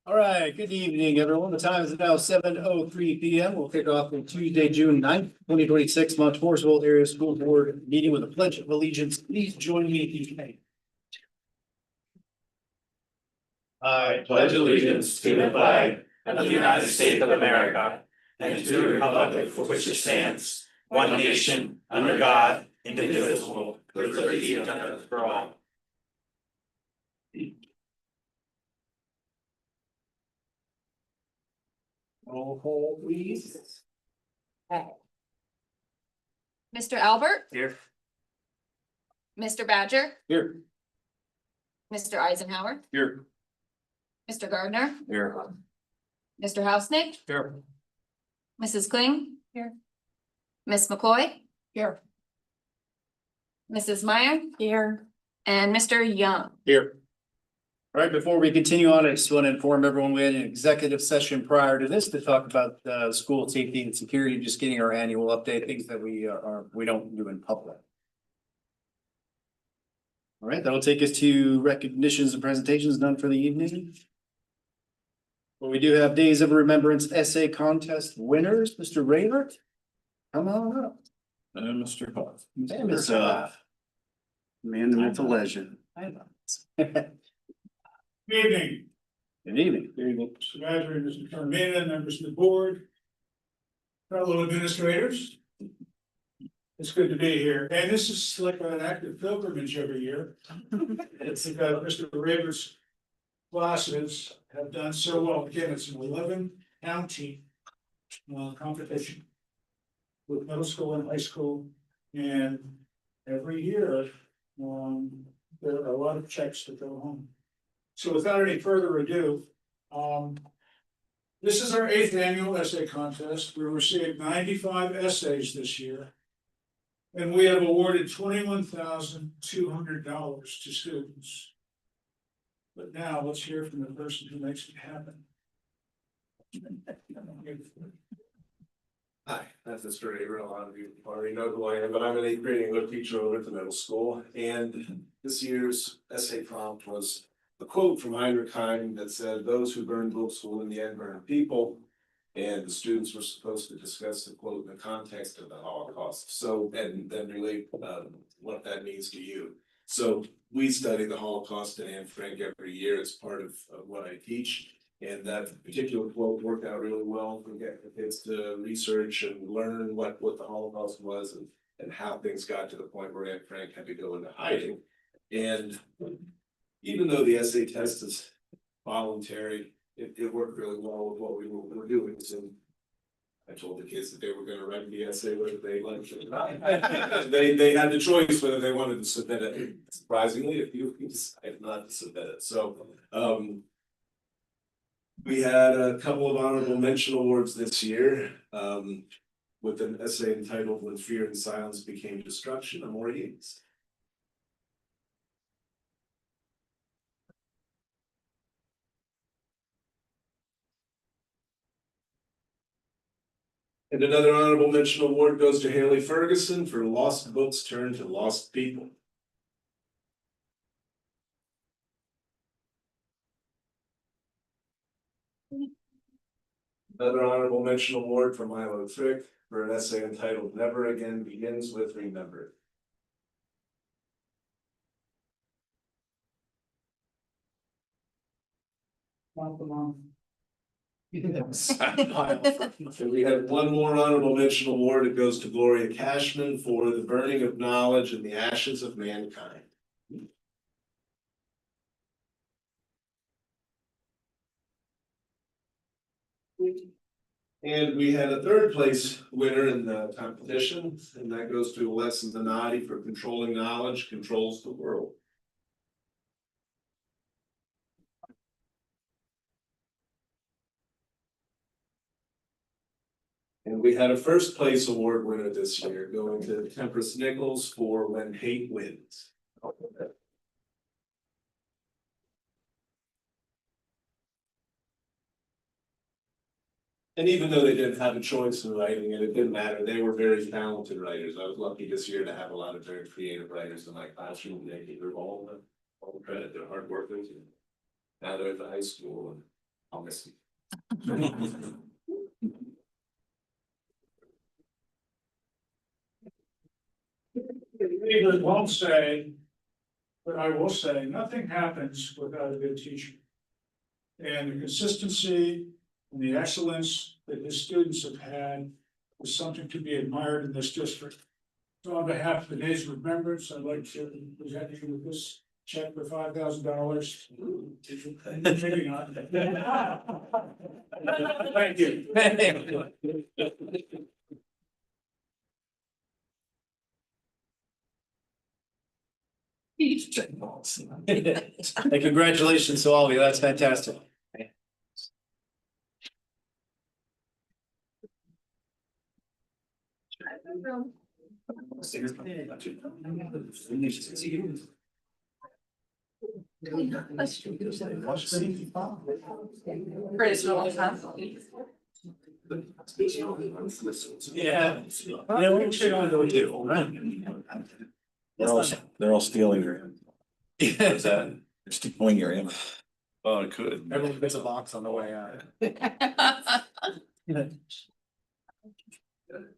All right, good evening, everyone. The time is now 7:03 p.m. We'll kick off on Tuesday, June 9th, 2026, Mount Morrisville Area School Board meeting with a pledge of allegiance. Please join me if you can. I pledge allegiance to the flag of the United States of America and to the republic for which it stands, one nation, under God, indivisible, with liberty and justice for all. Roll call, please. Mr. Albert, Here. Mr. Badger, Here. Mr. Eisenhower, Here. Mr. Gardner, Here. Mr. Hausnick, Here. Mrs. Kling. Here. Miss McCoy. Here. Mrs. Meyer. Here. And Mr. Young. Here. All right, before we continue on, I just want to inform everyone, we had an executive session prior to this to talk about school safety and security, just getting our annual update, things that we don't do in public. All right, that'll take us to recognitions and presentations done for the evening. Well, we do have Days of Remembrance essay contest winners, Mr. Raybert. Come on up. And Mr. Huff. And Mr. Huff. Man, the myth, the legend. Good evening, Good evening. Good evening. Mr. Badger and Mr. Carmena, members of the board, fellow administrators. It's good to be here, and this is like an active pilgrimage every year. It's because Mr. Raver's classes have done so well. Again, it's an 11 county competition with middle school and high school, and every year there are a lot of checks that go home. So without any further ado, this is our 8th annual essay contest. We received 95 essays this year. And we have awarded $21,200 to students. But now let's hear from the person who makes it happen. Hi, that's Mr. Avery. A lot of you already know who I am, but I'm an 8th grade English teacher over at the middle school. And this year's essay prompt was a quote from Heinrich Heine that said, "Those who burn books will in the end burn people." And the students were supposed to discuss the quote in the context of the Holocaust. So, and then relate what that means to you. So we study the Holocaust at Anne Frank every year as part of what I teach. And that particular quote worked out really well. We get the kids to research and learn what the Holocaust was and how things got to the point where Anne Frank had to go into hiding. And even though the essay test is voluntary, it worked really well with what we were doing. So I told the kids that they were going to write the essay whether they liked it or not. They had the choice whether they wanted to submit it. Surprisingly, a few decided not to submit it. So we had a couple of honorable mention awards this year with an essay entitled "When Fear and Silence Became Destruction," Amor Yates. And another honorable mention award goes to Haley Ferguson for "Lost Books Turned to Lost People." Another honorable mention award from Milo Frick for an essay entitled "Never Again Begins with Remember." And we had one more honorable mention award. It goes to Gloria Cashman for "The Burning of Knowledge and the Ashes of Mankind." And we had a 3rd place winner in the competition, and that goes to Alessia Donati for "Controlling Knowledge Controls the World." And we had a 1st place award winner this year going to Tempest Nichols for "When Hate Wins." And even though they didn't have a choice in writing it, it didn't matter. They were very talented writers. I was lucky this year to have a lot of very creative writers in my classroom. They gave all the credit. They're hard workers. And now they're at the high school, and I'll miss you. Leaders won't say, but I will say, nothing happens without a good teacher. And the consistency and the excellence that his students have had is something to be admired in this district. So on behalf of the Days of Remembrance, I'd like to present you with this check for $5,000. Maybe not. Thank you. And congratulations to all of you. That's fantastic. Yeah. They're all stealing your, What's that? they're stealing your image. Oh, it could. Everyone gets a box on the way out.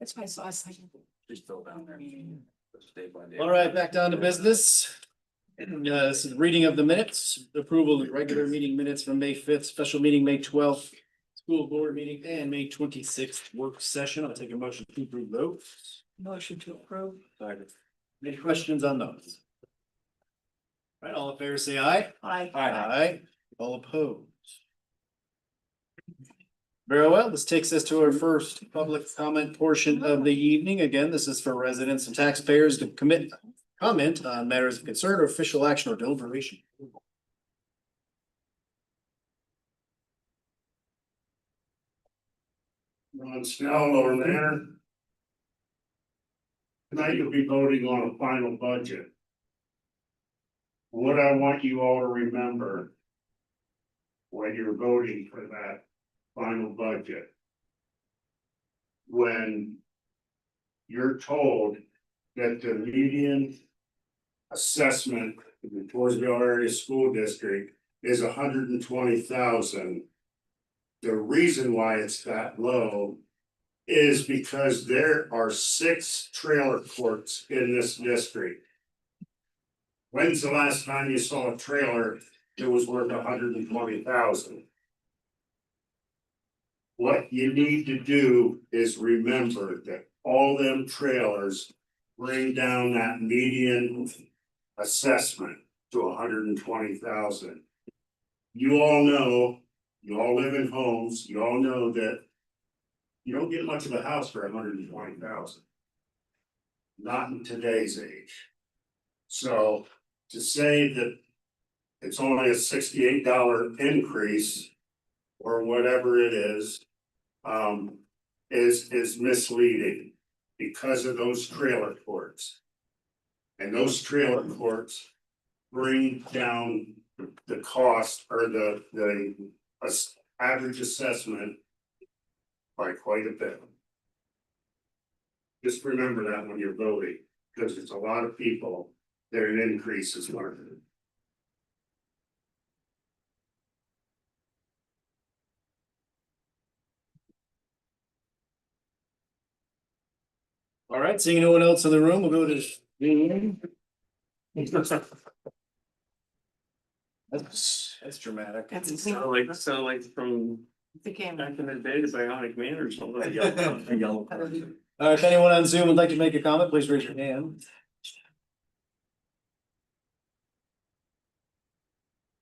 That's why I saw us like. She's still down there. Day by day. All right, back down to business. This is reading of the minutes, approval of regular meeting minutes from May 5th, special meeting, May 12th. School board meeting and May 26th work session. I'll take a motion to approve those. Motion to approve. Any questions on those? All right, all in favor, say aye. Aye. Aye. All opposed. Very well, this takes us to our first public comment portion of the evening. Again, this is for residents and taxpayers to comment on matters of concern or official action or deliberation. Ron Snell, Lower Manor. Tonight you'll be voting on a final budget. What I want you all to remember when you're voting for that final budget. When you're told that the median assessment in the Toursville area school district is 120,000. The reason why it's that low is because there are 6 trailer courts in this district. When's the last time you saw a trailer that was worth 120,000? What you need to do is remember that all them trailers bring down that median assessment to 120,000. You all know, you all live in homes, you all know that you don't get much of a house for 120,000. Not in today's age. So to say that it's only a $68 increase or whatever it is misleading because of those trailer courts. And those trailer courts bring down the cost or the average assessment by quite a bit. Just remember that when you're voting, because it's a lot of people that an increase is warranted. All right, seeing no one else in the room, we'll go to. That's dramatic. Sound like from back in the day, the Bionic Man or something. A yellow person. If anyone on Zoom would like to make a comment, please raise your hand.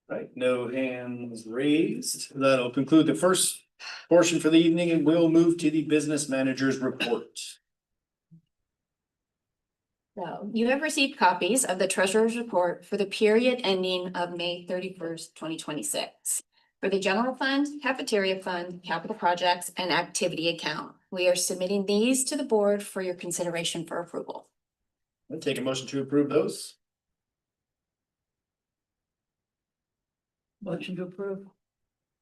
Right, no hands raised. That'll conclude the first portion for the evening and we'll move to the business manager's report. So you have received copies of the treasurer's report for the period ending of May 31st, 2026. For the general fund, cafeteria fund, capital projects, and activity account. We are submitting these to the board for your consideration for approval. I'll take a motion to approve those. Motion to approve.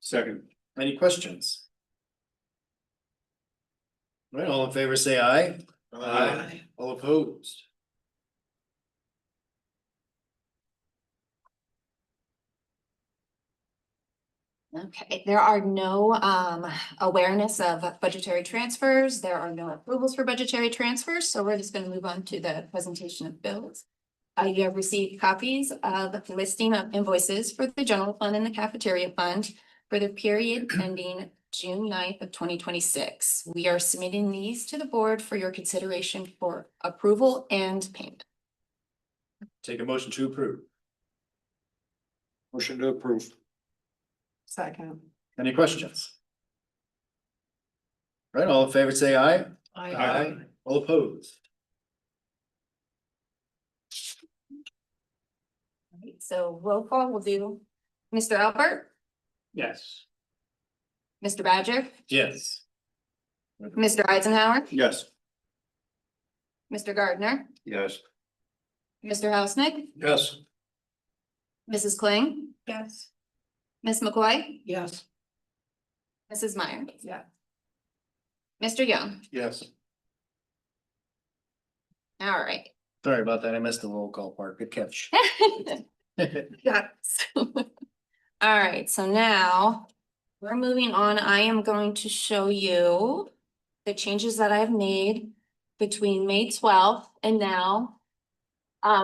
Second. Any questions? All right, all in favor, say aye. Aye. All opposed? Okay, there are no awareness of budgetary transfers. There are no approvals for budgetary transfers, so we're just gonna move on to the presentation of bills. You have received copies of the listing of invoices for the general fund and the cafeteria fund for the period ending June 9th of 2026. We are submitting these to the board for your consideration for approval and payment. Take a motion to approve. Motion to approve. Second. Any questions? Right, all in favor, say aye. All opposed? Right, so roll call will do Mr. Albert, Yes. Mr. Badger, Yes. Mr. Eisenhower, Yes. Mr. Gardner, Yes. Mr. Hausnick, Yes. Mrs. Kling, Yes. Ms. McCoy, Yes. Mrs. Meyer. Yeah. Mr. Young. Yes. All right. Sorry about that. I missed the roll call part. Good catch. Yes. All right, so now we're moving on. I am going to show you the changes that I've made between May 12th and now.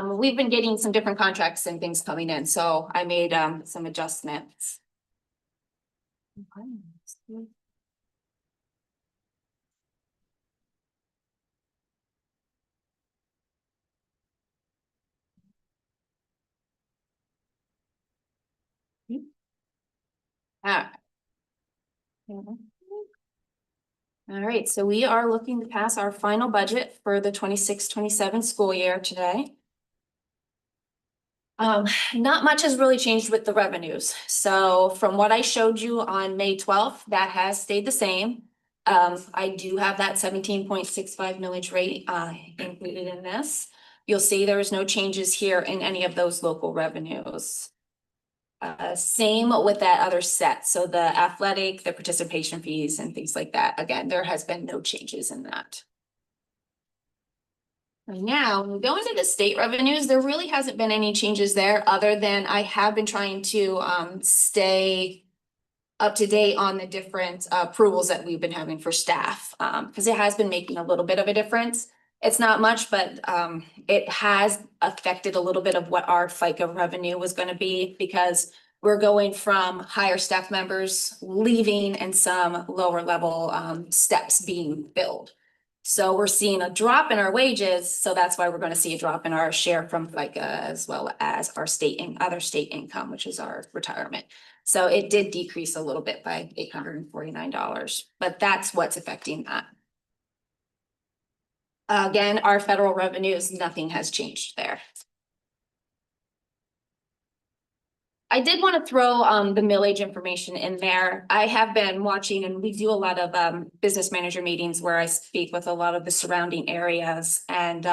We've been getting some different contracts and things coming in, so I made some adjustments. Ah. All right, so we are looking to pass our final budget for the 26-27 school year today. Not much has really changed with the revenues. So from what I showed you on May 12th, that has stayed the same. I do have that 17.65 millage rate included in this. You'll see there is no changes here in any of those local revenues. Same with that other set. So the athletic, the participation fees and things like that. Again, there has been no changes in that. And now, when we go into the state revenues, there really hasn't been any changes there other than I have been trying to stay up to date on the different approvals that we've been having for staff. Because it has been making a little bit of a difference. It's not much, but it has affected a little bit of what our FICA revenue was going to be because we're going from higher staff members leaving and some lower level steps being filled. So we're seeing a drop in our wages, so that's why we're going to see a drop in our share from FICA as well as our state and other state income, which is our retirement. So it did decrease a little bit by $849, but that's what's affecting that. Again, our federal revenues, nothing has changed there. I did want to throw the millage information in there. I have been watching and we do a lot of business manager meetings where I speak with a lot of the surrounding areas. And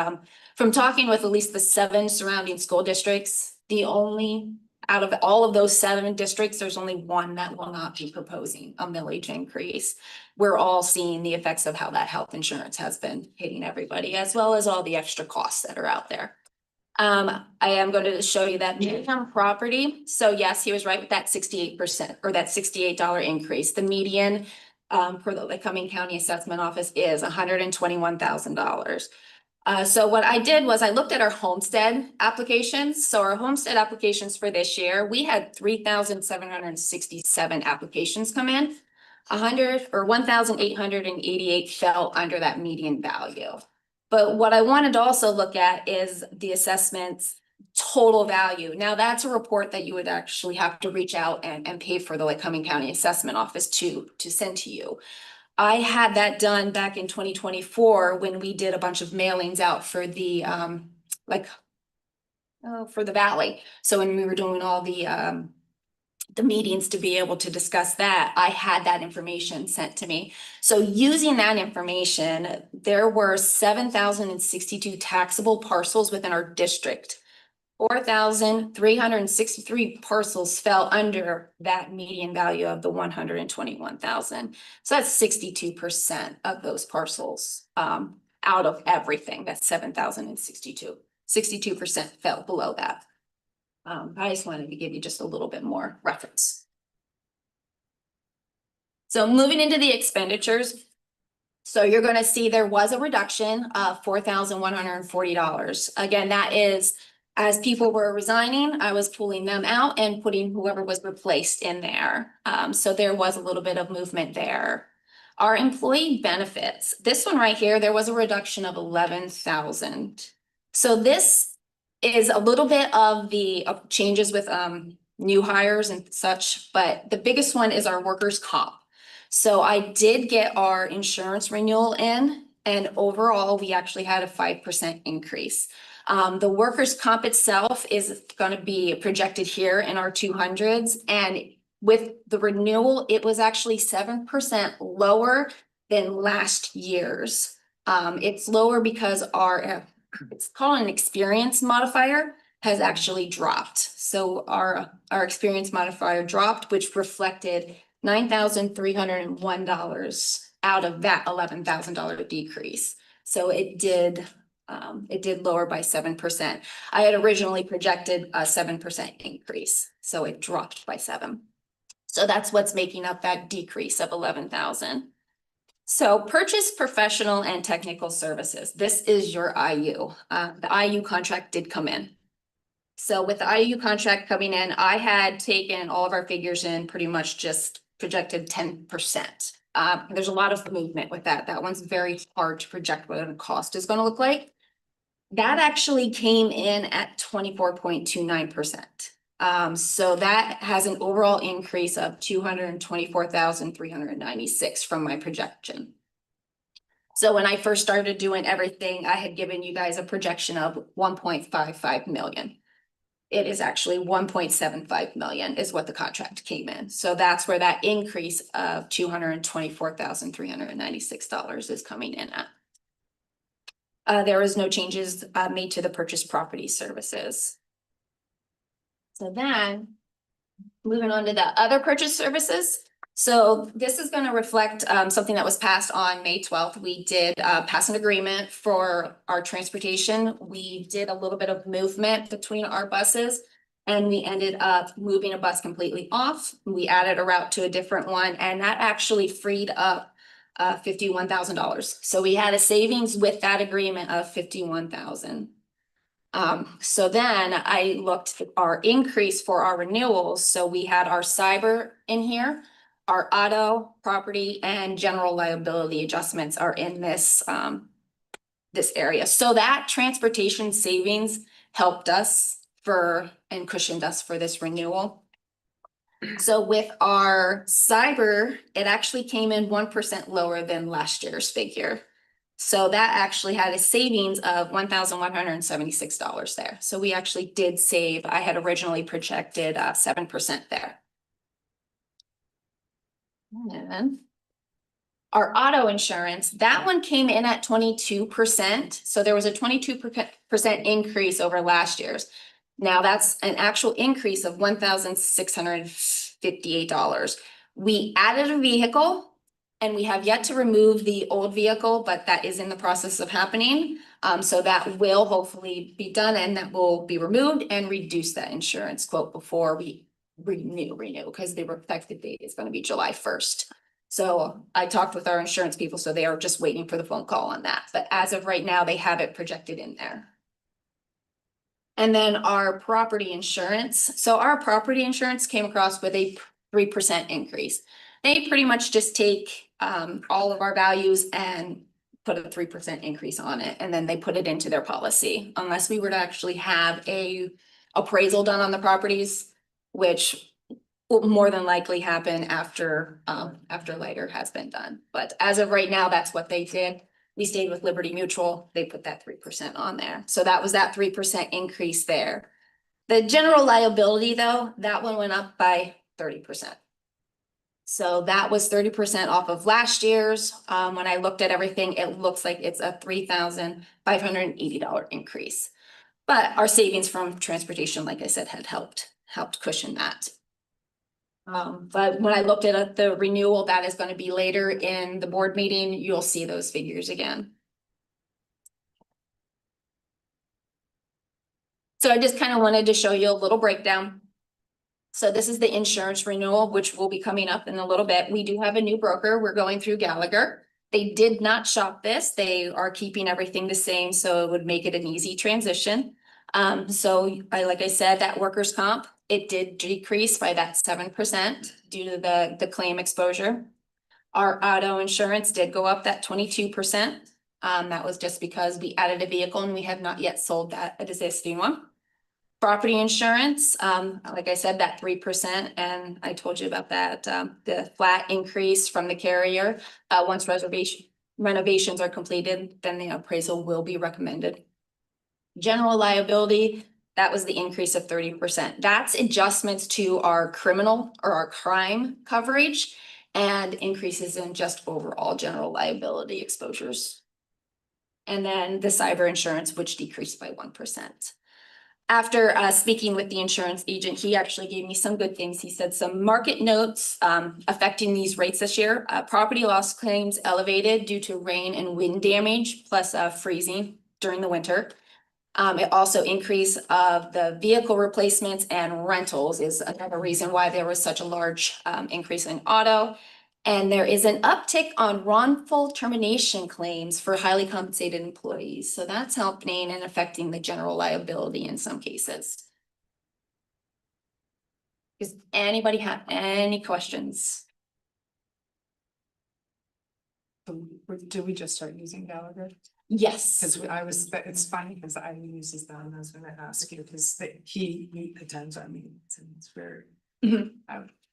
from talking with at least the 7 surrounding school districts, the only out of all of those 7 districts, there's only 1 that will not be proposing a millage increase. We're all seeing the effects of how that health insurance has been hitting everybody, as well as all the extra costs that are out there. I am going to show you that median property. So yes, he was right with that 68% or that $68 increase. The median for the Lycoming County Assessment Office is $121,000. So what I did was I looked at our homestead applications. So our homestead applications for this year, we had 3,767 applications come in. 1,888 fell under that median value. But what I wanted to also look at is the assessment's total value. Now that's a report that you would actually have to reach out and pay for the Lycoming County Assessment Office to send to you. I had that done back in 2024 when we did a bunch of mailings out for the for the valley. So when we were doing all the meetings to be able to discuss that, I had that information sent to me. So using that information, there were 7,062 taxable parcels within our district. 4,363 parcels fell under that median value of the 121,000. So that's 62% of those parcels out of everything. That's 7,062. 62% fell below that. I just wanted to give you just a little bit more reference. So moving into the expenditures. So you're gonna see there was a reduction of $4,140. Again, that is, as people were resigning, I was pulling them out and putting whoever was replaced in there. So there was a little bit of movement there. Our employee benefits, this one right here, there was a reduction of 11,000. So this is a little bit of the changes with new hires and such, but the biggest one is our workers' comp. So I did get our insurance renewal in, and overall, we actually had a 5% increase. The workers' comp itself is gonna be projected here in our 200s, and with the renewal, it was actually 7% lower than last year's. It's lower because our, it's called an experience modifier, has actually dropped. So our experience modifier dropped, which reflected $9,301 out of that $11,000 decrease. So it did lower by 7%. I had originally projected a 7% increase, so it dropped by 7. So that's what's making up that decrease of 11,000. So purchase professional and technical services. This is your IU. The IU contract did come in. So with the IU contract coming in, I had taken all of our figures in, pretty much just projected 10%. There's a lot of movement with that. That one's very hard to project what the cost is going to look like. That actually came in at 24.29%. So that has an overall increase of 224,396 from my projection. So when I first started doing everything, I had given you guys a projection of 1.55 million. It is actually 1.75 million is what the contract came in. So that's where that increase of $224,396 is coming in at. There was no changes made to the purchase property services. So then, moving on to the other purchase services. So this is going to reflect something that was passed on May 12th. We did pass an agreement for our transportation. We did a little bit of movement between our buses, and we ended up moving a bus completely off. We added a route to a different one, and that actually freed up $51,000. So we had a savings with that agreement of $51,000. So then I looked at our increase for our renewals. So we had our cyber in here, our auto, property, and general liability adjustments are in this, this area. So that transportation savings helped us and cushioned us for this renewal. So with our cyber, it actually came in 1% lower than last year's figure. So that actually had a savings of $1,176 there. So we actually did save. I had originally projected 7% there. And then our auto insurance, that one came in at 22%. So there was a 22% increase over last year's. Now that's an actual increase of $1,658. We added a vehicle. And we have yet to remove the old vehicle, but that is in the process of happening. So that will hopefully be done, and that will be removed and reduce that insurance quote before we renew, because the effective date is going to be July 1st. So I talked with our insurance people, so they are just waiting for the phone call on that. But as of right now, they have it projected in there. And then our property insurance. So our property insurance came across with a 3% increase. They pretty much just take all of our values and put a 3% increase on it, and then they put it into their policy, unless we were to actually have a appraisal done on the properties, which will more than likely happen after later has been done. But as of right now, that's what they did. We stayed with Liberty Mutual. They put that 3% on there. So that was that 3% increase there. The general liability, though, that one went up by 30%. So that was 30% off of last year's. When I looked at everything, it looks like it's a $3,580 increase. But our savings from transportation, like I said, had helped cushion that. But when I looked at the renewal, that is going to be later in the board meeting, you'll see those figures again. So I just kind of wanted to show you a little breakdown. So this is the insurance renewal, which will be coming up in a little bit. We do have a new broker. We're going through Gallagher. They did not shop this. They are keeping everything the same, so it would make it an easy transition. Like I said, that workers' comp, it did decrease by that 7% due to the claim exposure. Our auto insurance did go up that 22%. That was just because we added a vehicle and we have not yet sold that existing one. Property insurance, like I said, that 3%, and I told you about that, the flat increase from the carrier. Once renovations are completed, then the appraisal will be recommended. General liability, that was the increase of 30%. That's adjustments to our criminal or our crime coverage and increases in just overall general liability exposures. And then the cyber insurance, which decreased by 1%. After speaking with the insurance agent, he actually gave me some good things. He said some market notes affecting these rates this year. Property loss claims elevated due to rain and wind damage, plus freezing during the winter. It also increase of the vehicle replacements and rentals is another reason why there was such a large increase in auto. And there is an uptick on wrongful termination claims for highly compensated employees. So that's helping and affecting the general liability in some cases. Does anybody have any questions? Did we just start using Gallagher? Yes. Because it's funny because I uses them and I was gonna ask you because he attends our meetings and it's very. Mhm.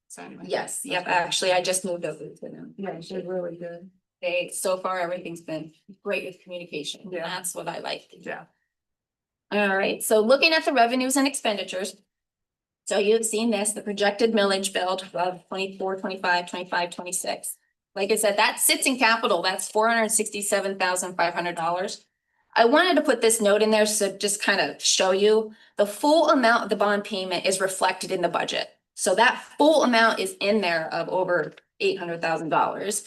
So anyway. Yes, yep, actually, I just moved over to them. Yeah, they're really good. So far, everything's been great with communication. Yeah. That's what I like. Yeah. All right, so looking at the revenues and expenditures. So you've seen this, the projected millage build of 24, 25, 25, 26. Like I said, that sits in capital, that's $467,500. I wanted to put this note in there, so just kind of show you the full amount of the bond payment is reflected in the budget. So that full amount is in there of over $800,000.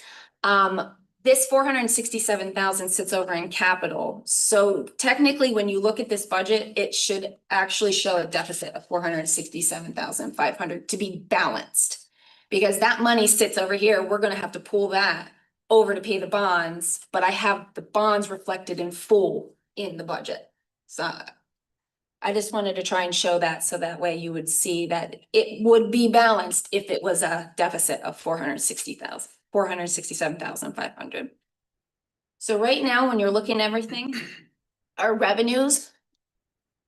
This 467,000 sits over in capital. So technically, when you look at this budget, it should actually show a deficit of 467,500 to be balanced. Because that money sits over here, we're gonna have to pull that over to pay the bonds, but I have the bonds reflected in full in the budget. So I just wanted to try and show that so that way you would see that it would be balanced if it was a deficit of 467,500. So right now, when you're looking at everything, our revenues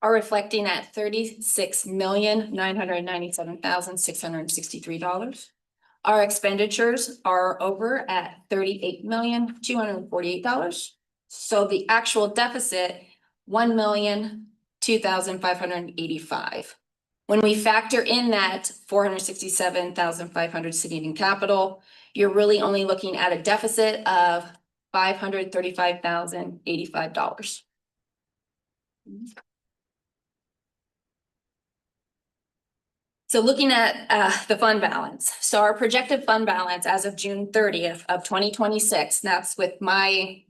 are reflecting at $36,997,663. Our expenditures are over at $38,248,000. So the actual deficit, $1,002,585. When we factor in that 467,500 sitting in capital, you're really only looking at a deficit of $535,085. So looking at the fund balance, so our projected fund balance as of June 30th of 2026, that's with my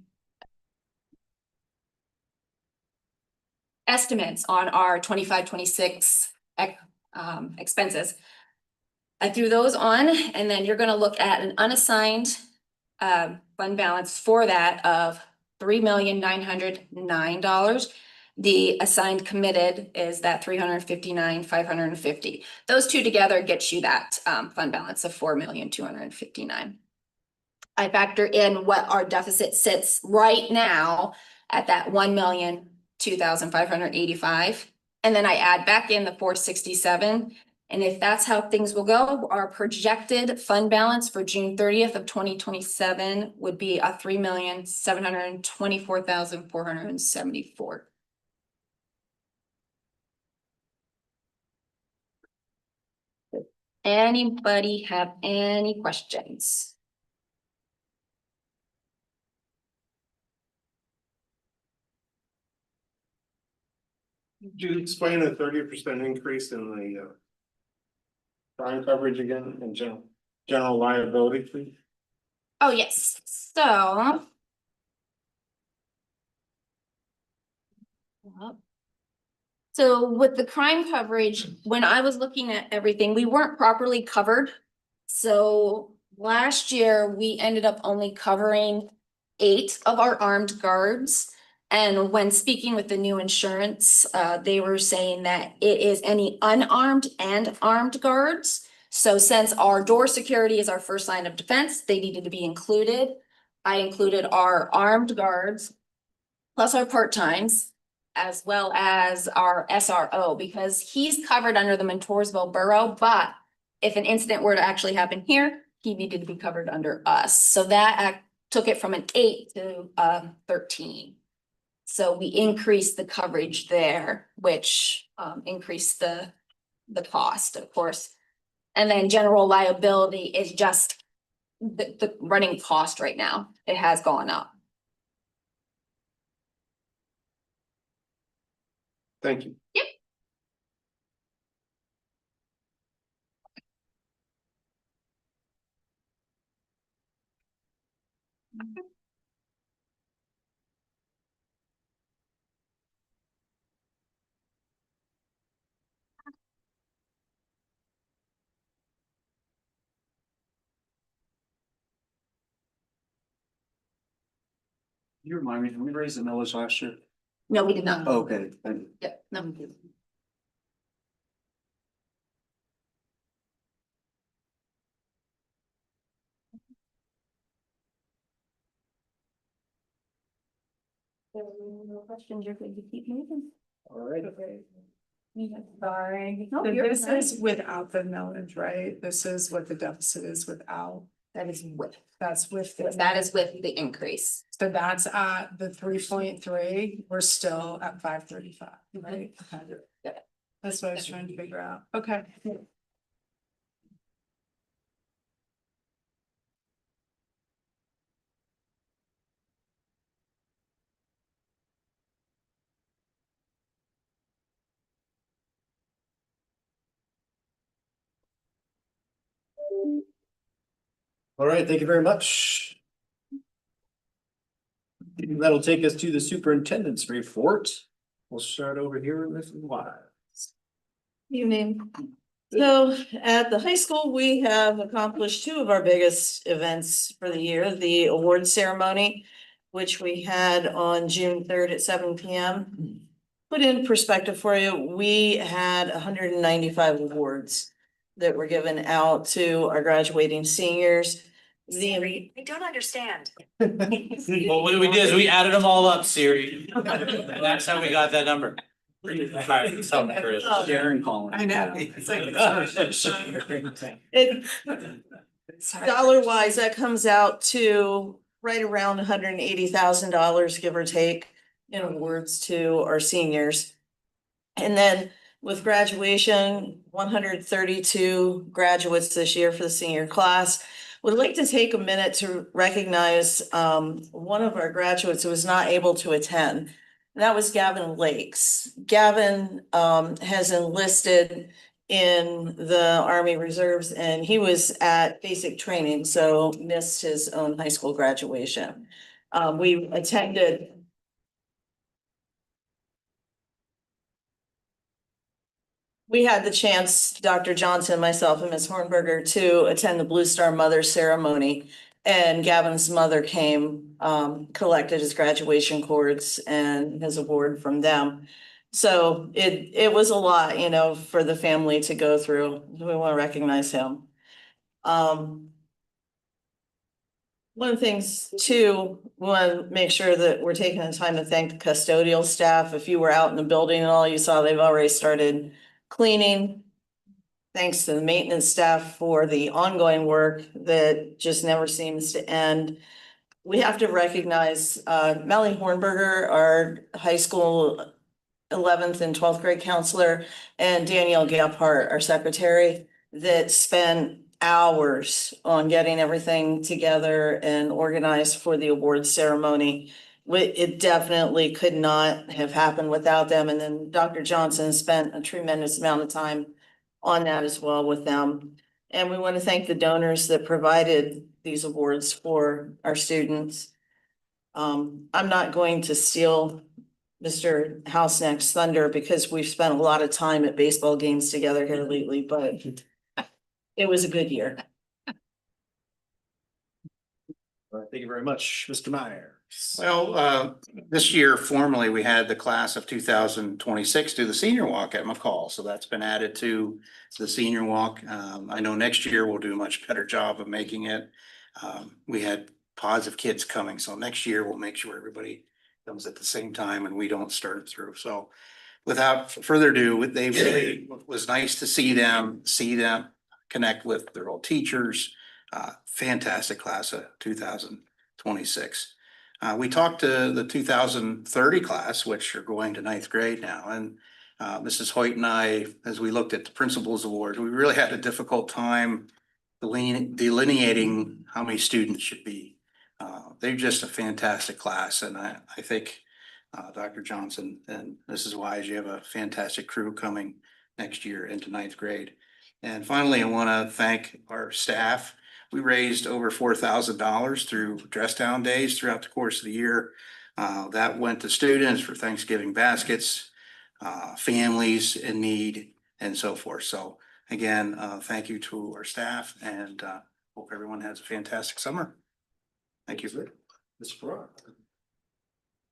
estimates on our 25-26 expenses. I threw those on, and then you're gonna look at an unassigned fund balance for that of $3,909,000. The assigned committed is that $359,550. Those two together gets you that fund balance of $4,259,000. I factor in what our deficit sits right now at that $1,002,585. And then I add back in the 467. And if that's how things will go, our projected fund balance for June 30th of 2027 would be a $3,724,474. Anybody have any questions? Could you explain a 30% increase in the crime coverage again in general liability, please? Oh, yes, So with the crime coverage, when I was looking at everything, we weren't properly covered. So last year, we ended up only covering 8 of our armed guards. And when speaking with the new insurance, they were saying that it is any unarmed and armed guards. So since our door security is our first line of defense, they needed to be included. I included our armed guards plus our part-times, as well as our SRO, because he's covered under the Montoursville Borough, but if an incident were to actually happen here, he needed to be covered under us. So that took it from an 8 to 13. So we increased the coverage there, which increased the cost, of course. And then general liability is just the running cost right now. It has gone up. Thank you. Yep. You remind me, did we raise the millage last year? No, we did not. Okay, thank you. Yep, no. No questions, you're good to keep moving. All right. Sorry, No, so you're this fine. is without the millage, right? This is what the deficit is without, That is with, that's with. the- that is with the increase. So that's at the 3.3, we're still at 535, right? Okay. Yeah. That's what I was trying to figure out, okay. All right, thank you very much. That'll take us to the superintendent's report. We'll start over here with Wise. Evening. So at the high school, we have accomplished 2 of our biggest events for the year, the award ceremony, which we had on June 3rd at 7 p.m. Put in perspective for you, we had 195 awards that were given out to our graduating seniors. I don't understand. Well, what we did is we added them all up, Siri. And that's how we got that number. Alright, so Chris. Sharon Collins. I know. It's like- It, dollar wise, that comes out to right around $180,000, give or take, in awards to our seniors. And then with graduation, 132 graduates this year for the senior class. Would like to take a minute to recognize one of our graduates who was not able to attend. And that was Gavin Lakes. Gavin has enlisted in the Army Reserves and he was at basic training, so missed his own high school graduation. We attended. We had the chance, Dr. Johnson, myself and Ms. Hornberger, to attend the Blue Star Mother ceremony. And Gavin's mother came, collected his graduation cords and his award from them. So it was a lot, you know, for the family to go through. We want to recognize him. One of the things too, we want to make sure that we're taking the time to thank the custodial staff. If you were out in the building and all, you saw they've already started cleaning. Thanks to the maintenance staff for the ongoing work that just never seems to end. We have to recognize Melly Hornberger, our high school 11th and 12th grade counselor, and Danielle Gephardt, our secretary, that spent hours on getting everything together and organized for the awards ceremony. It definitely could not have happened without them. And then Dr. Johnson spent a tremendous amount of time on that as well with them. And we want to thank the donors that provided these awards for our students. I'm not going to steal Mr. House Next Thunder because we've spent a lot of time at baseball games together here lately, but it was a good year. All right, thank you very much, Mr. Myers. Well, this year formally, we had the class of 2026 do the senior walk at McCall, so that's been added to the senior walk. I know next year we'll do a much better job of making it. We had positive kids coming, so next year we'll make sure everybody comes at the same time and we don't start it through. So without further ado, they really was nice to see them connect with their old teachers. Fantastic class of 2026. We talked to the 2030 class, which are going to ninth grade now, and Mrs. Hoyt and I, as we looked at the principals awards, we really had a difficult time delineating how many students should be. They're just a fantastic class, and I think Dr. Johnson and Mrs. Wise, you have a fantastic crew coming next year into ninth grade. And finally, I want to thank our staff. We raised over $4,000 through dress down days throughout the course of the year. That went to students for Thanksgiving baskets, families in need, and so forth. So again, thank you to our staff, and hope everyone has a fantastic summer. Thank you. Mr. Farrar.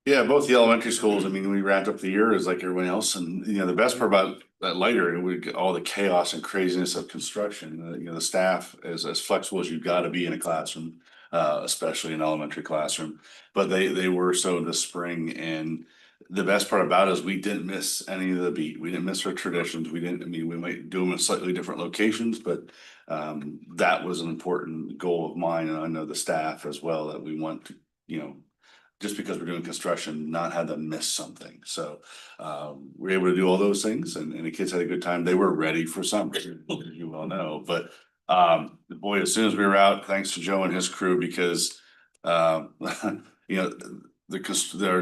Yeah, both the elementary schools, I mean, we wrapped up the year as like everyone else, and the best part about that later, we get all the chaos and craziness of construction, the staff is as flexible as you've got to be in a classroom, especially an elementary classroom. But they were so this spring, and the best part about it is we didn't miss any of the beat. We didn't miss our traditions. We might do them in slightly different locations, but that was an important goal of mine, and I know the staff as well, that we want to, just because we're doing construction, not have them miss something. So we're able to do all those things, and the kids had a good time. They were ready for summer, as you well know. But boy, as soon as we were out, thanks to Joe and his crew, because their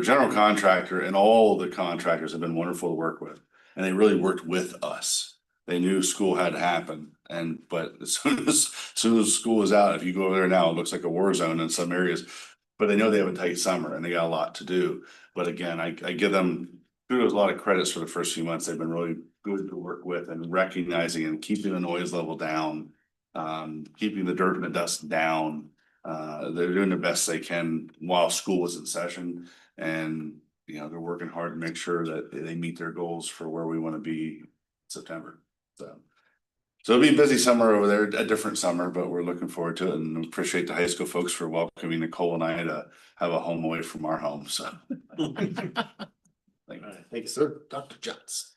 general contractor and all the contractors have been wonderful to work with, and they really worked with us. They knew school had to happen, but as soon as school is out, if you go over there now, it looks like a war zone in some areas. But they know they have a tight summer and they got a lot to do. But again, I give them kudos, a lot of credits for the first few months. They've been really good to work with, and recognizing and keeping the noise level down, keeping the dirt and the dust down. They're doing the best they can while school was in session, and they're working hard to make sure that they meet their goals for where we want to be in September. So it'll be a busy summer over there, a different summer, but we're looking forward to it, and appreciate the high school folks for welcoming Nicole and I to have a home away from our home. So Thank you, sir. Dr. Johnson.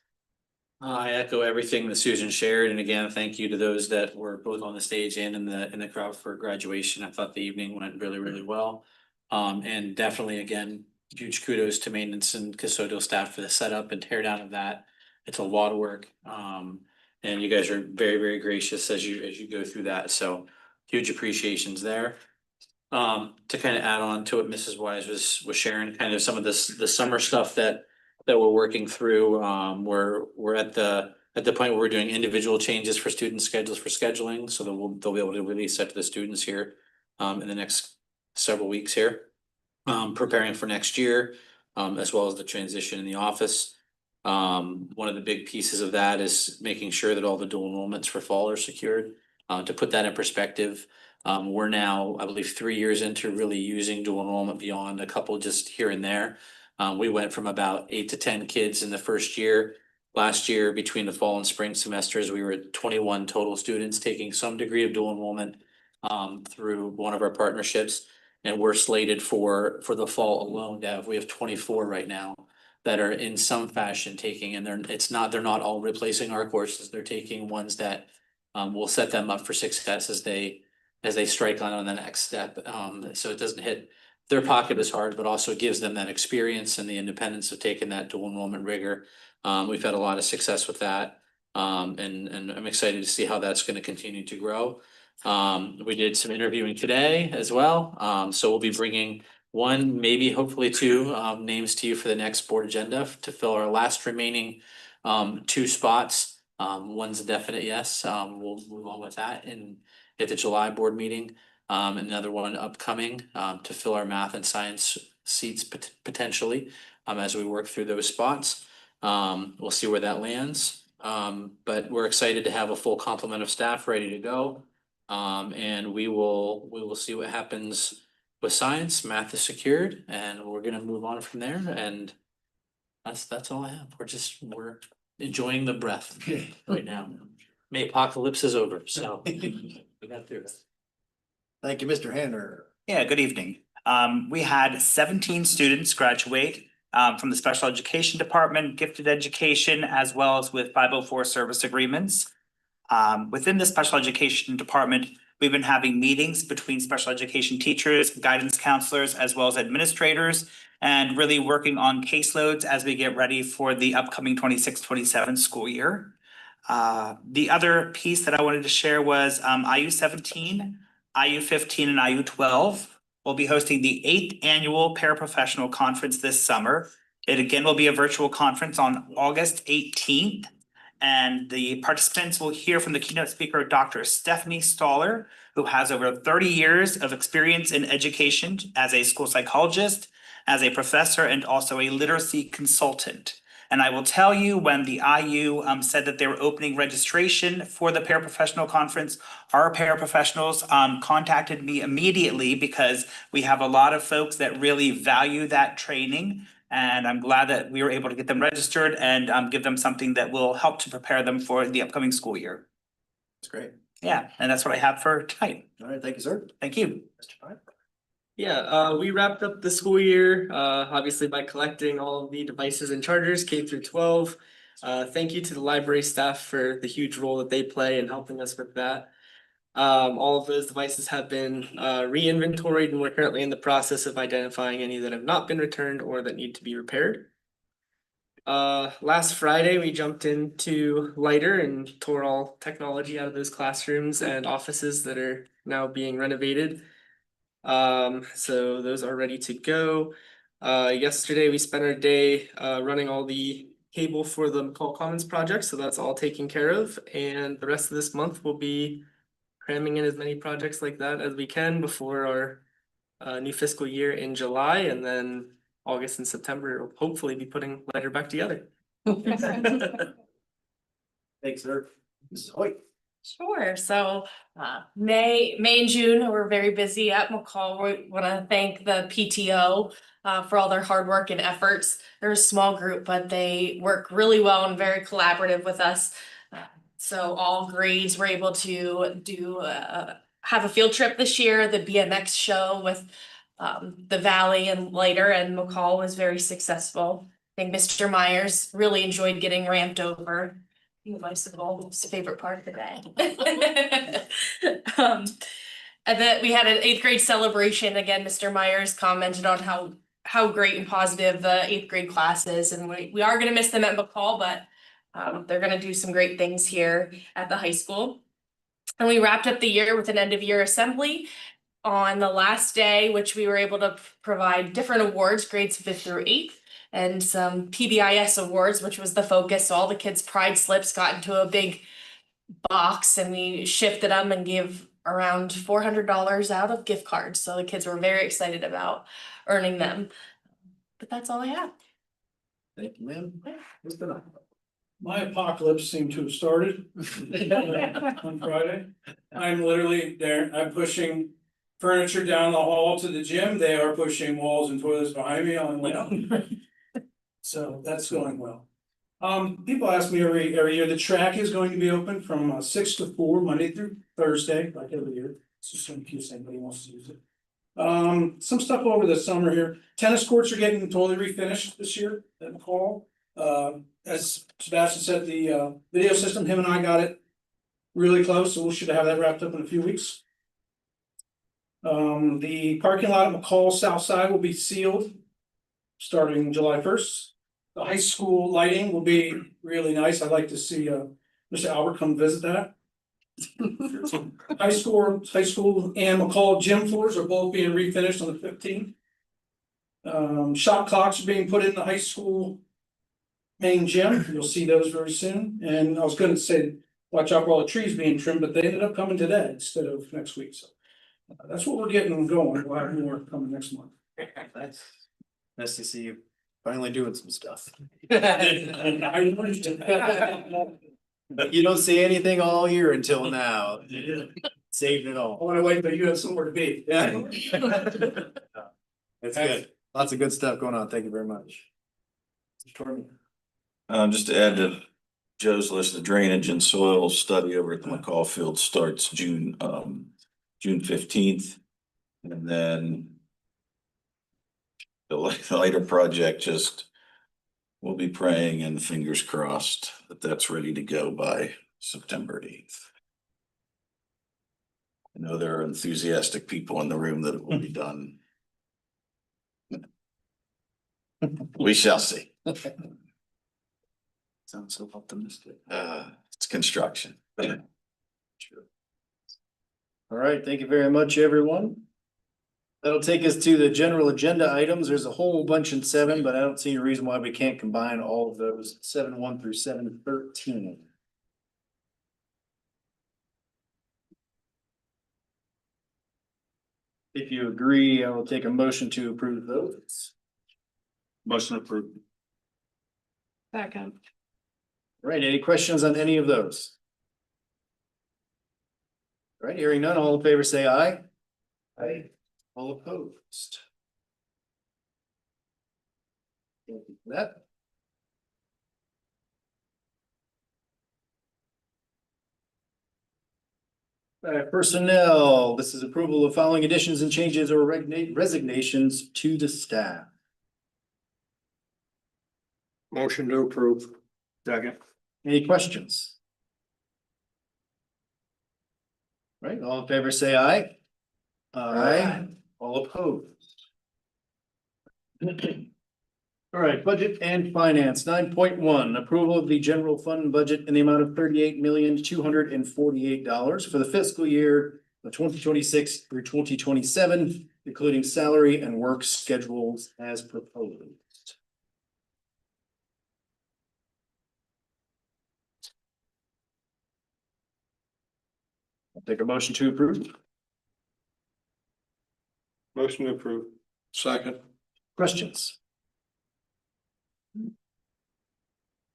I echo everything that Susan shared, and again, thank you to those that were both on the stage and in the crowd for graduation. I thought the evening went really, really well. And definitely, again, huge kudos to maintenance and custodial staff for the setup and tear down of that. It's a lot of work. And you guys are very, very gracious as you go through that. So huge appreciations there. To kind of add on to what Mrs. Wise was sharing, kind of some of the summer stuff that we're working through. We're at the point where we're doing individual changes for student schedules for scheduling, so that they'll be able to release that to the students here in the next several weeks here. Preparing for next year, as well as the transition in the office. One of the big pieces of that is making sure that all the dual enrollments for fall are secured. To put that in perspective, we're now, I believe, 3 years into really using dual enrollment beyond a couple just here and there. We went from about 8 to 10 kids in the first year. Last year, between the fall and spring semesters, we were at 21 total students taking some degree of dual enrollment through one of our partnerships. And we're slated for the fall alone, we have 24 right now that are in some fashion taking, and they're not all replacing our courses. They're taking ones that will set them up for success as they strike on the next step. So it doesn't hit their pocket as hard, but also gives them that experience and the independence of taking that dual enrollment rigor. We've had a lot of success with that. And I'm excited to see how that's going to continue to grow. We did some interviewing today as well. So we'll be bringing one, maybe hopefully two names to you for the next board agenda to fill our last remaining 2 spots. One's a definite yes. We'll move on with that at the July board meeting. Another one upcoming to fill our math and science seats potentially. as we work through those spots. We'll see where that lands. But we're excited to have a full complement of staff ready to go. And we will see what happens with science. Math is secured, and we're gonna move on from there. And that's all I have. We're enjoying the breath right now. May apocalypse is over, so we got through it. Thank you, Mr. Hanner. Yeah, good evening. We had 17 students graduate from the special education department, gifted education, as well as with 504 service agreements. Within the special education department, we've been having meetings between special education teachers, guidance counselors, as well as administrators, and really working on caseloads as we get ready for the upcoming 26-27 school year. The other piece that I wanted to share was IU 17, IU 15, and IU 12 will be hosting the 8th annual paraprofessional conference this summer. It again will be a virtual conference on August 18th. And the participants will hear from the keynote speaker, Dr. Stephanie Stoller, who has over 30 years of experience in education as a school psychologist, as a professor, and also a literacy consultant. And I will tell you, when the IU said that they were opening registration for the paraprofessional conference, our paraprofessionals contacted me immediately because we have a lot of folks that really value that training. And I'm glad that we were able to get them registered and give them something that will help to prepare them for the upcoming school year. That's great. Yeah, and that's what I have for tonight. All right, thank you, sir. Thank you. Mr. Pine? Yeah, we wrapped up the school year, obviously by collecting all of the devices and chargers K through 12. Thank you to the library staff for the huge role that they play in helping us with that. All of those devices have been re-inventoried, and we're currently in the process of identifying any that have not been returned or that need to be repaired. Last Friday, we jumped into Lighter and tore all technology out of those classrooms and offices that are now being renovated. So those are ready to go. Yesterday we spent our day running all the cable for the McCall Commons project, so that's all taken care of, and the rest of this month we'll be cramming in as many projects like that as we can before our new fiscal year in July, and then August and September we'll hopefully be putting Lighter back together. Thanks, sir. Mrs. Hoyt? Sure. So May and June, we're very busy at McCall. We want to thank the PTO for all their hard work and efforts. They're a small group, but they work really well and very collaborative with us. So all grades were able to have a field trip this year, the BMX show with the Valley and Lighter, and McCall was very successful. I think Mr. Myers really enjoyed getting ramped over. Bicycle, it's the favorite part of the day. And then we had an 8th grade celebration. Again, Mr. Myers commented on how great and positive the 8th grade class is, and we are gonna miss them at McCall, but they're gonna do some great things here at the high school. And we wrapped up the year with an end of year assembly on the last day, which we were able to provide different awards, grades 5th through 8th. And some PBIS awards, which was the focus. So all the kids' pride slips got into a big box, and we shifted them and gave around $400 out of gift cards. So the kids were very excited about earning them. But that's all I have. Thank you, ma'am. Mr. Knight? My apocalypse seemed to have started on Friday. I'm literally there, I'm pushing furniture down the hall to the gym. They are pushing walls and toilets behind me on land. So that's going well. People ask me every year, the track is going to be open from 6 to 4, Monday through Thursday, like every year. It's just in case anybody wants to use it. Some stuff over the summer here. Tennis courts are getting totally refinished this year at McCall. As Sebastian said, the video system, him and I got it really close, so we should have that wrapped up in a few weeks. The parking lot at McCall South Side will be sealed starting July 1st. The high school lighting will be really nice. I'd like to see Mr. Albert come visit that. High school and McCall gym floors are both being refinished on the 15th. Shot clocks are being put in the high school main gym. You'll see those very soon. And I was gonna say, watch out for all the trees being trimmed, but they ended up coming today instead of next week. So that's what we're getting going. We'll have more coming next month. Thanks. Nice to see you. Finally doing some stuff. You don't see anything all year until now. Saved it all. I wanna wait, but you have somewhere to be. Yeah. That's good. Lots of good stuff going on. Thank you very much. Mr. Torman. Just to add to Joe's list, the drainage and soil study over at the McCall Field starts June 15th. And then the lighter project, just we'll be praying and fingers crossed that that's ready to go by September 8th. I know there are enthusiastic people in the room that it will be done. We shall see. Sounds so optimistic. It's construction. All right, thank you very much, everyone. That'll take us to the general agenda items. There's a whole bunch in 7, but I don't see a reason why we can't combine all of those 7-1 through 7-13. If you agree, I will take a motion to approve those. Motion approved. Second. Right, any questions on any of those? All right, hearing none, all in favor say aye. Aye. All opposed. Thank you for that. Personnel, this is approval of following additions and changes or resignations to the staff. Motion to approve. Second. Any questions? Right, all in favor say aye. Aye. All opposed. All right, budget and finance, 9.1, approval of the general fund budget in the amount of $38,248 for the fiscal year of 2026 through 2027, including salary and work schedules as proposed. I'll take a motion to approve. Motion to approve. Second. Questions?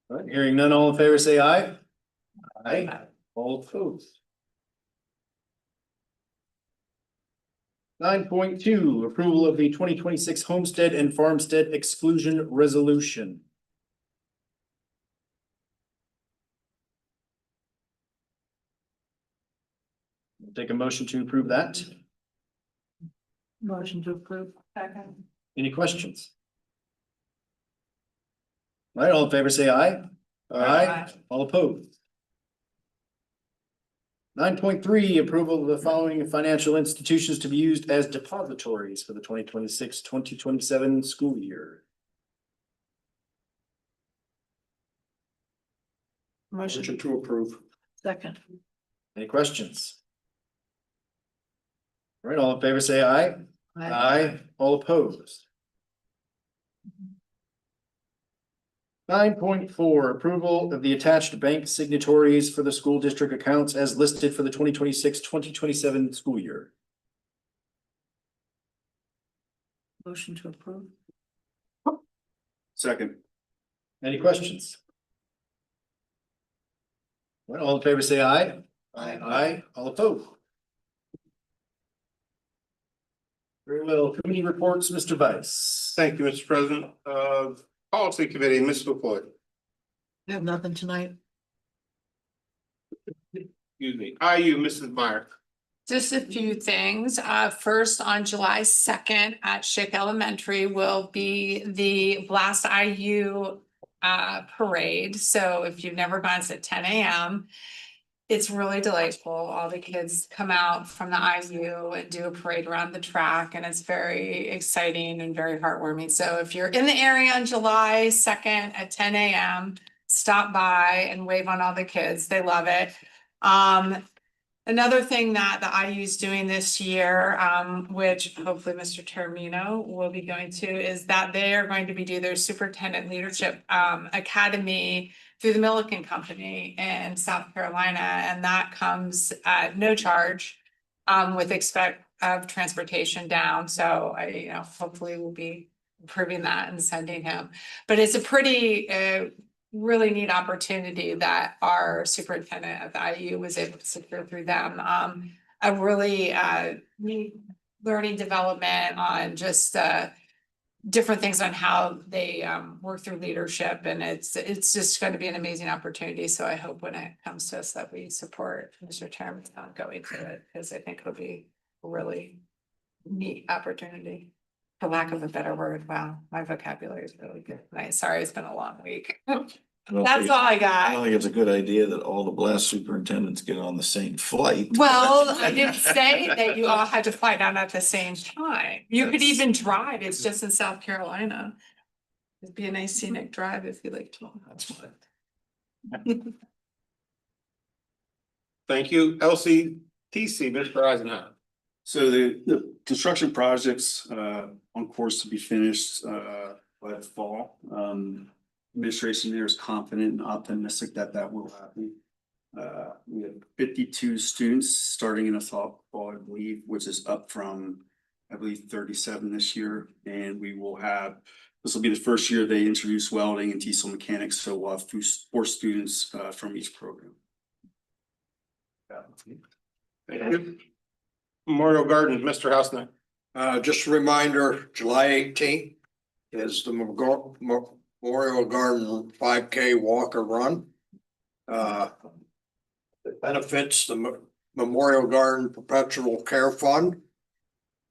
All right, hearing none, all in favor say aye. Aye. All opposed. 9.2, approval of the 2026 homestead and farmstead exclusion resolution. We'll take a motion to approve that. Motion to approve. Second. Any questions? All right, all in favor say aye. Aye. All opposed. 9.3, approval of the following financial institutions to be used as depositories for the 2026-2027 school year. Motion to approve. second. Any questions? All right, all in favor say aye. Aye. All opposed. 9.4, approval of the attached bank signatories for the school district accounts as listed for the 2026-2027 school year. Motion to approve. Second. Any questions? All right, all in favor say aye. Aye. Aye. All opposed. Very well, committee reports, Mr. Vice. Thank you, Mr. President. Policy Committee, Ms. McCoy. I have nothing tonight. Excuse me. IU, Mrs. Meyer. Just a few things. First, on July 2nd at Schick Elementary will be the Blast IU parade. So if you've never gone, it's at 10 a.m. It's really delightful. All the kids come out from the IU and do a parade around the track, and it's very exciting and very heartwarming. So if you're in the area on July 2nd at 10 a.m., stop by and wave on all the kids. They love it. Another thing that the IU is doing this year, which hopefully Mr. Termino will be going to, is that they are going to be doing their Superintendent Leadership Academy through the Milliken Company in South Carolina, and that comes at no charge with expect of transportation down. So hopefully we'll be approving that and sending him. But it's a pretty, really neat opportunity that our superintendent at the IU was able to secure through them. A really, neat learning development on just, different things on how they work through leadership, and it's just going to be an amazing opportunity. So I hope when it comes to us that we support Mr. Chairman on going to it, because I think it'll be a really neat opportunity. For lack of a better word, wow, my vocabulary is really good. Nice. Sorry, it's been a long week. That's all I got. I don't think it's a good idea that all the blast superintendents get on the same flight. Well, I didn't say that you all had to fly down at the same time. You could even drive. It's just in South Carolina. It'd be a nice scenic drive if you like to. That's fine. Thank you. LCTC, Mr. Eisenhower. So the construction projects on course to be finished by the fall. Administration there is confident and optimistic that that will happen. We have 52 students starting in the fall, I believe, which is up from, I believe, 37 this year. And we will have, this will be the first year they introduce welding and diesel mechanics. So we'll have 4 students from each program. Thank you. Memorial Gardens, Mr. Hausner. Just a reminder, July 18th is the Memorial Garden 5K walk or run. It benefits the Memorial Garden Perpetual Care Fund.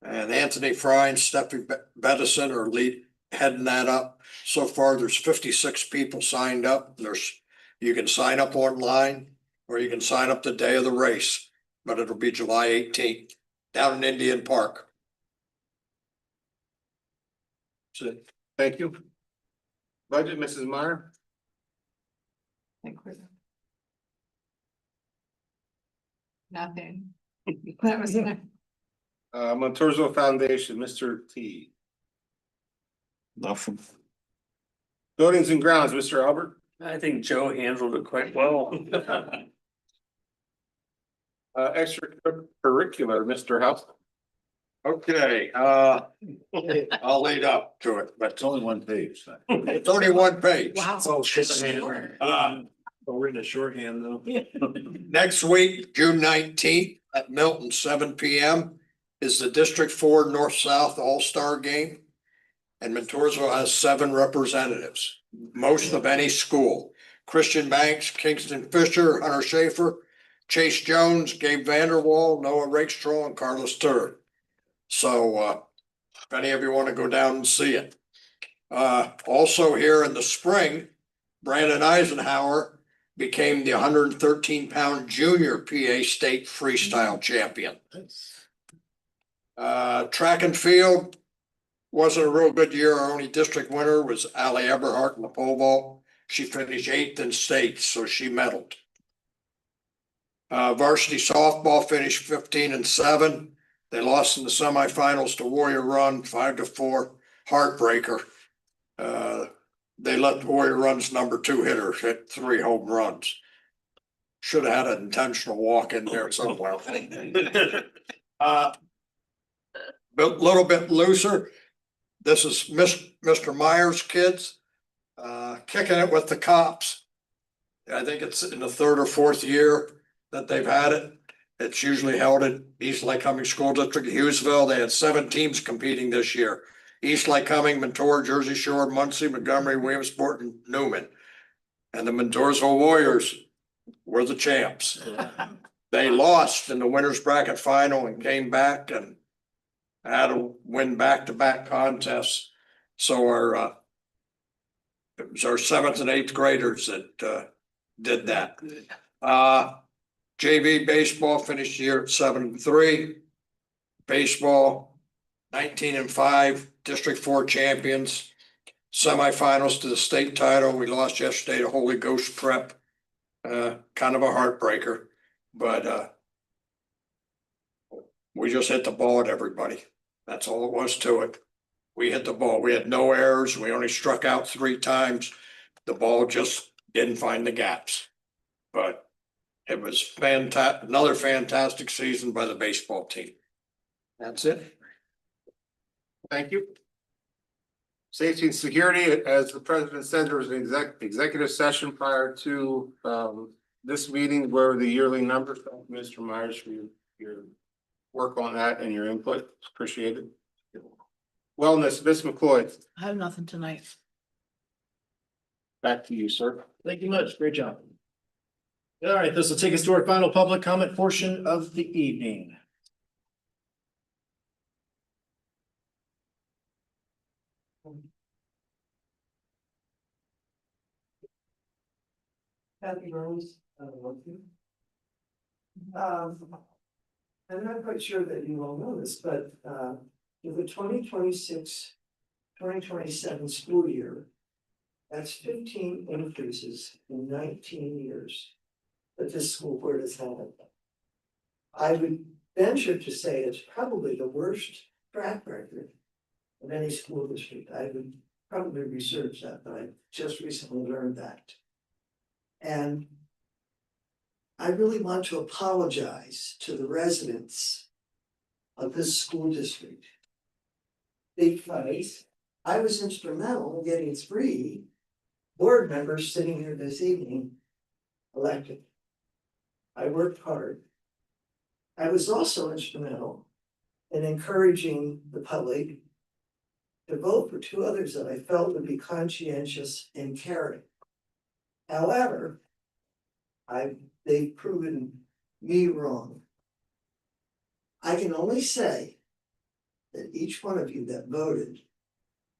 And Anthony Fry and Stephanie Bedison are heading that up. So far, there's 56 people signed up. You can sign up online or you can sign up the day of the race, but it'll be July 18th down in Indian Park. That's it. Thank you. Budget, Mrs. Meyer. Nothing. That was it. Montorzo Foundation, Mr. T. Nothing. Buildings and Grounds, Mr. Albert. I think Joe handled it quite well. Extracurricular, Mr. House. Okay, I'll lead up to it, but It's only 1 page. it's only 1 page. Wow. We're in a shorthand though. Next week, June 19th at Milton, 7 p.m. is the District 4 North-South All-Star Game. And Montorzo has 7 representatives, most of any school. Christian Banks, Kingston Fisher, Hunter Schaefer, Chase Jones, Gabe Vanderwall, Noah Rakestraw, and Carlos Turd. So if any of you want to go down and see it. Also here in the spring, Brandon Eisenhower became the 113-pound junior PA state freestyle champion. Track and field wasn't a real good year. Our only district winner was Allie Eberhardt in the pole vault. She finished 8th in state, so she medaled. Varsity softball finished 15-7. They lost in the semifinals to Warrior Run 5-4, heartbreaker. They let Warrior Run's number 2 hitter hit 3 home runs. Should have had an intentional walk in there somewhere. A little bit looser. This is Mr. Myers' kids kicking it with the cops. I think it's in the 3rd or 4th year that they've had it. It's usually held at East Lycoming School District, Hughesville. They had 7 teams competing this year. East Lycoming, Mentor, Jersey Shore, Muncie, Montgomery, Williamsport, and Newman. And the Mentorsville Warriors were the champs. They lost in the winners bracket final and came back and had to win back-to-back contests. So it was our 7th and 8th graders that did that. JV baseball finished the year at 7-3. Baseball 19-5, District 4 champions. Semifinals to the state title. We lost yesterday to Holy Ghost Prep. Kind of a heartbreaker, but we just hit the ball at everybody. That's all it was to it. We hit the ball. We had no errors. We only struck out 3 times. The ball just didn't find the gaps. But it was fantastic, another fantastic season by the baseball team. That's it. Thank you. Safety and security, as the president said, there was an executive session prior to this meeting where the yearly numbers. Thank you, Mr. Myers, for your work on that and your input. Appreciate it. Wellness, Ms. McCoy, I have nothing tonight. back to you, sir. Thank you much. Great job. All right, this will take us to our final public comment portion of the evening. Kathy Rose, I'm not quite sure that you all know this, but for the 2027 school year, that's 15 increases in 19 years that this school board has had. I would venture to say it's probably the worst track record of any school district. I would probably research that, but I just recently learned that. And I really want to apologize to the residents of this school district, because I was instrumental in getting 3 board members sitting here this evening elected. I worked hard. I was also instrumental in encouraging the public to vote for 2 others that I felt would be conscientious and caring. However, they've proven me wrong. I can only say that each one of you that voted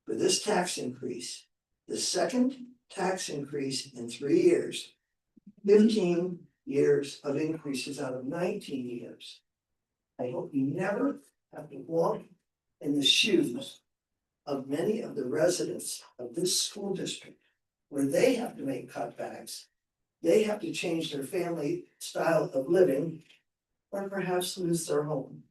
for this tax increase, the second tax increase in 3 years, 15 years of increases out of 19 years. I hope you never have to walk in the shoes of many of the residents of this school district, where they have to make cutbacks. They have to change their family style of living, or perhaps lose their home.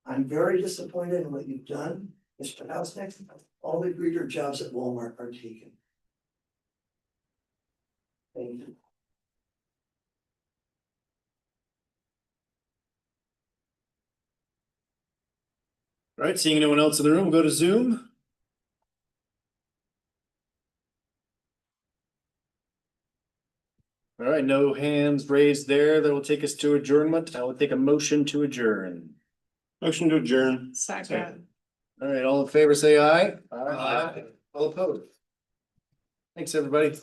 I'm very disappointed in what you've done, Mr. Housenick. All the greeter jobs at Walmart are taken. Thank you. All right, seeing no one else in the room, we'll go to Zoom. All right, no hands raised there. That will take us to adjournment. I will take a motion to adjourn. Motion to adjourn. Second. All right, all in favor, say aye. Aye. All opposed. Thanks, everybody.